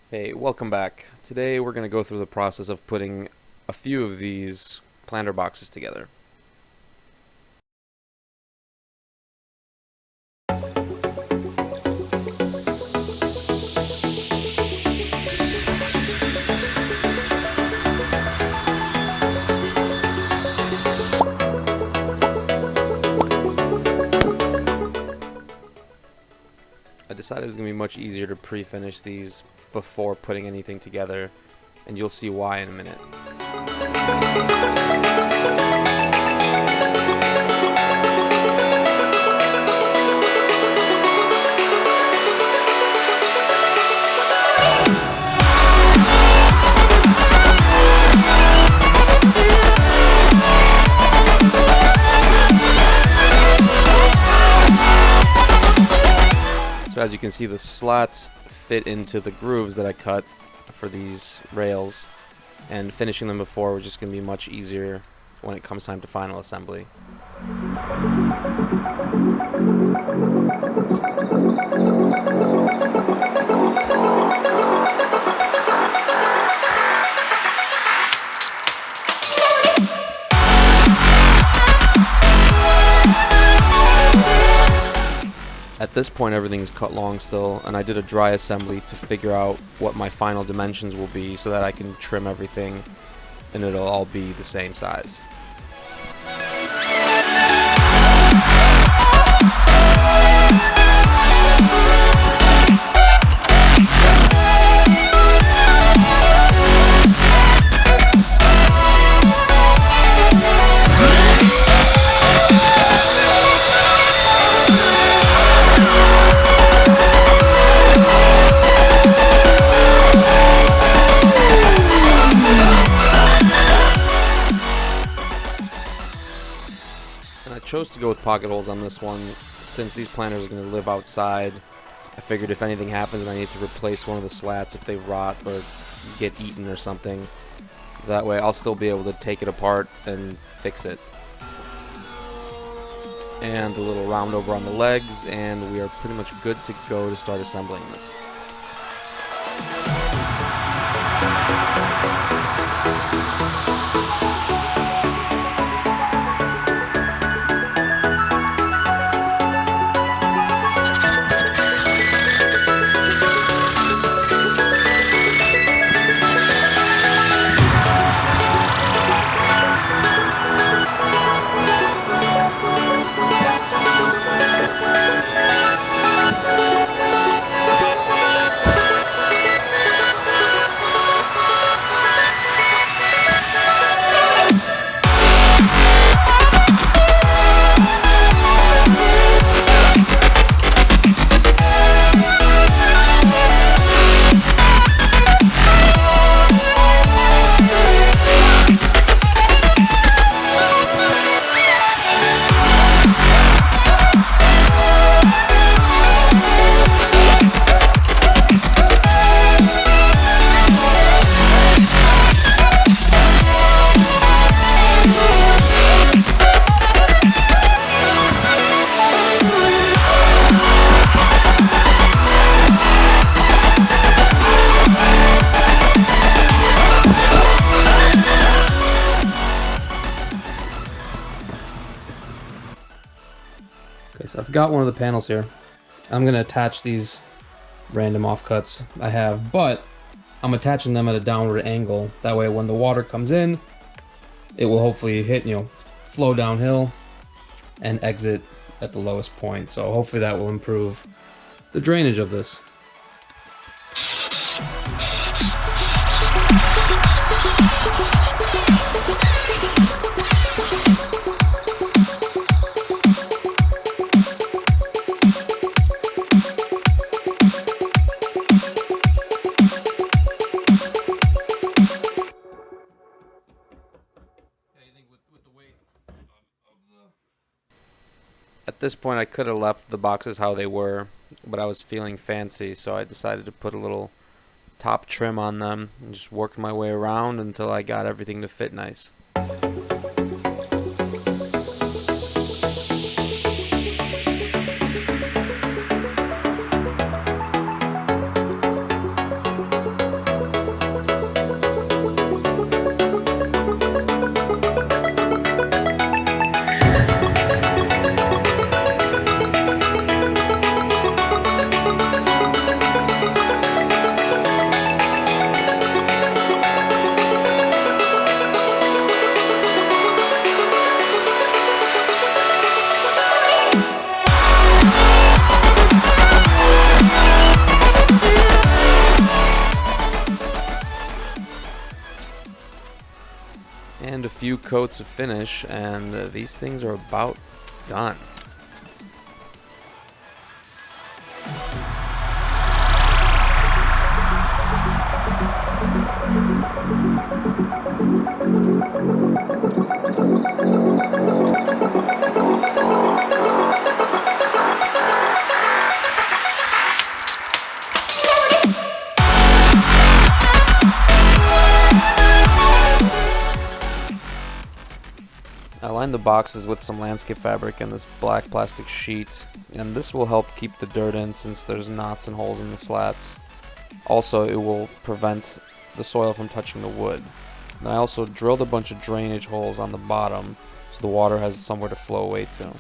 Hey, welcome back. Today we're going to go through the process of putting a few of these planter boxes together. I decided it was going to be much easier to pre-finish these before putting anything together, and you'll see why in a minute. So as you can see, the slots fit into the grooves that I cut for these rails, and finishing them before was just going to be much easier when it comes time to final assembly. At this point, everything's cut long still, and I did a dry assembly to figure out what my final dimensions will be so that I can trim everything and it'll all be the same size. I chose to go with pocket holes on this one since these planters are going to live outside. I figured if anything happens and I need to replace one of the slats if they rot or get eaten or something, that way I'll still be able to take it apart and fix it. And a little round over on the legs, and we are pretty much good to go to start assembling this. Okay, so I've got one of the panels here. I'm going to attach these random offcuts I have, but I'm attaching them at a downward angle. That way when the water comes in, it will hopefully hit, flow downhill and exit at the lowest point. So hopefully that will improve the drainage of this. At this point I could have left the boxes how they were, but I was feeling fancy, so I decided to put a little top trim on them and just worked my way around until I got everything to fit nice. and a few coats of finish, and these things are about done. I lined the boxes with some landscape fabric and this black plastic sheet, and this will help keep the dirt in since there's knots and holes in the slats. Also, it will prevent the soil from touching the wood. And I also drilled a bunch of drainage holes on the bottom so the water has somewhere to flow away to.